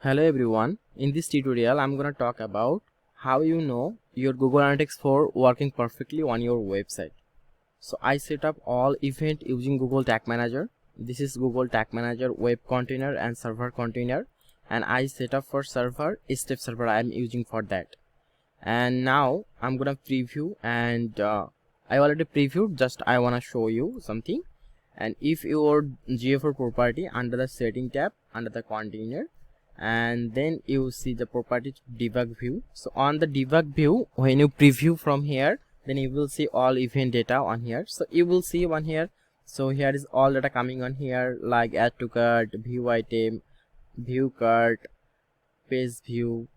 Hello everyone, in this tutorial I'm gonna talk about how you know your Google Analytics 4 working perfectly on your website. So I set up all event using Google Tag Manager. This is Google Tag Manager web container and server container, and I set up for server step server I am using for that. And now I'm gonna preview, and I already previewed, just I wanna show you something. And if your GA4 property under the setting tab under the container, and then you see the property debug view. So on the debug view, when you preview from here, then you will see all event data on here. So you will see one here. So here is all data coming on here, like add to cart, view item, view cart, page view,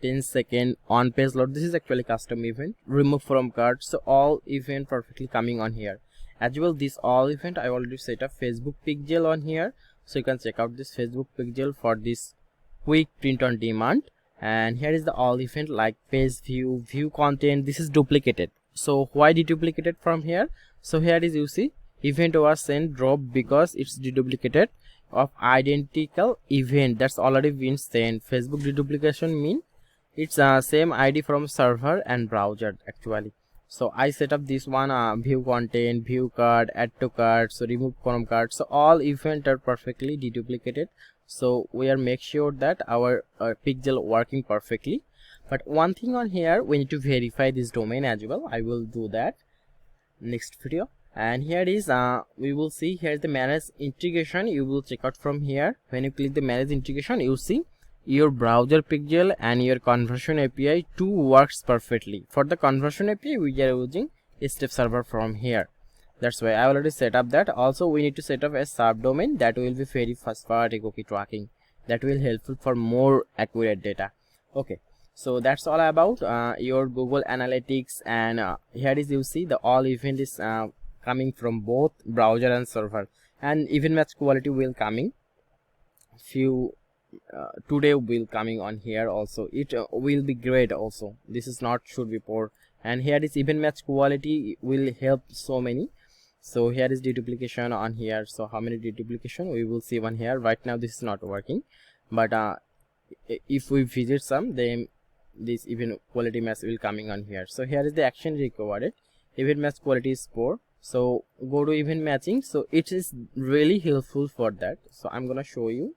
10-second on page load. This is actually custom event, remove from cart. So all event perfectly coming on here. As well, this all event I already set up Facebook pixel on here, so you can check out this Facebook pixel for this quick print on demand. And here is the all event like page view, view content. This is duplicated. So why deduplicated from here? So here is, you see, event was sent drop because it's deduplicated of identical event that's already been sent. Facebook deduplication mean it's same ID from server and browser actually. So I set up this one, view content, view cart, add to cart, so remove from cart. So all event are perfectly deduplicated. So we are make sure that our pixel working perfectly. But one thing on here, we need to verify this domain as well. I will do that next video. And here is we will see here the manage integration. You will check out from here. When you click the manage integration, you see your browser pixel and your conversion API two works perfectly. For the conversion API, we are using a step server from here. That's why I already set up that. Also, we need to set up a subdomain that will be very first party cookie tracking. That will helpful for more accurate data. Okay, so that's all about your Google Analytics. And here is, you see, the all event is coming from both browser and server, and event match quality will coming few today will coming on here also. It will be great also. This is not should be poor. And here is event match quality will help so many. So here is deduplication on here. So how many deduplication we will see one here. Right now this is not working, but if we visit some, then this event quality match will coming on here. So here is the action required. Event match quality is poor, so go to event matching. So it is really helpful for that. So I'm gonna show you.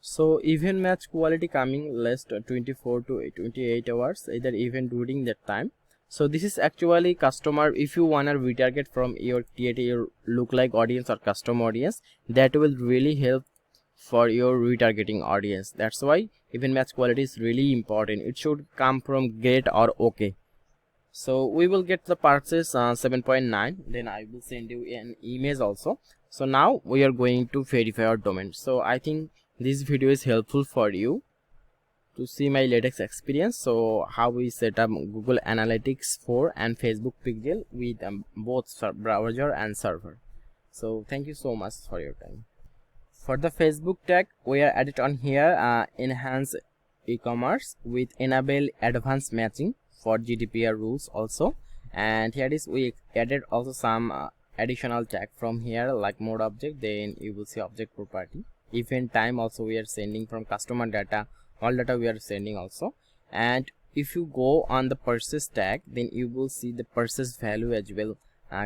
So event match quality coming less 24 to 28 hours either event during that time. So this is actually customer, if you wanna retarget from your create your lookalike audience or custom audience, that will really help for your retargeting audience. That's why event match quality is really important. It should come from great or okay. So we will get the purchase 7.9, then I will send you an image also. So now we are going to verify our domain. So I think this video is helpful for you to see my latest experience. So how we set up Google Analytics 4 and Facebook pixel with both browser and server. So thank you so much for your time. For the Facebook tag, we are added on here enhance e-commerce with enable advanced matching for GDPR rules also. And here is we added also some additional tag from here like mode object, then you will see object property, event time also we are sending from customer data, all data we are sending also. And if you go on the purchase tag, then you will see the purchase value as well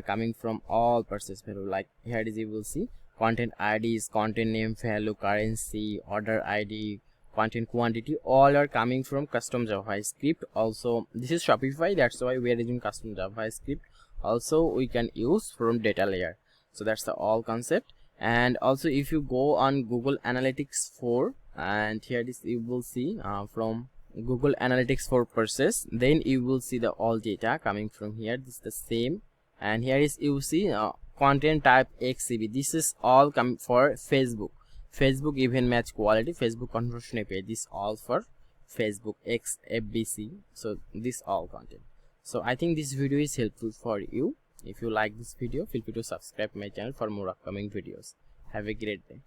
coming from all purchase value. Like here is, you will see content IDs, content name, value, currency, order ID, content quantity, all are coming from custom JavaScript. Also this is Shopify, that's why we are using custom JavaScript. Also we can use from data layer. So that's the all concept. And also if you go on Google Analytics 4, and here is, you will see from Google Analytics 4 purchase, then you will see the all data coming from here. This is the same. And here is, you see content type XCB. This is all come for Facebook event match quality, Facebook conversion API. This all for Facebook XFBC. So this all content. So I think this video is helpful for you. If you like this video, feel free to subscribe my channel for more upcoming videos. Have a great day.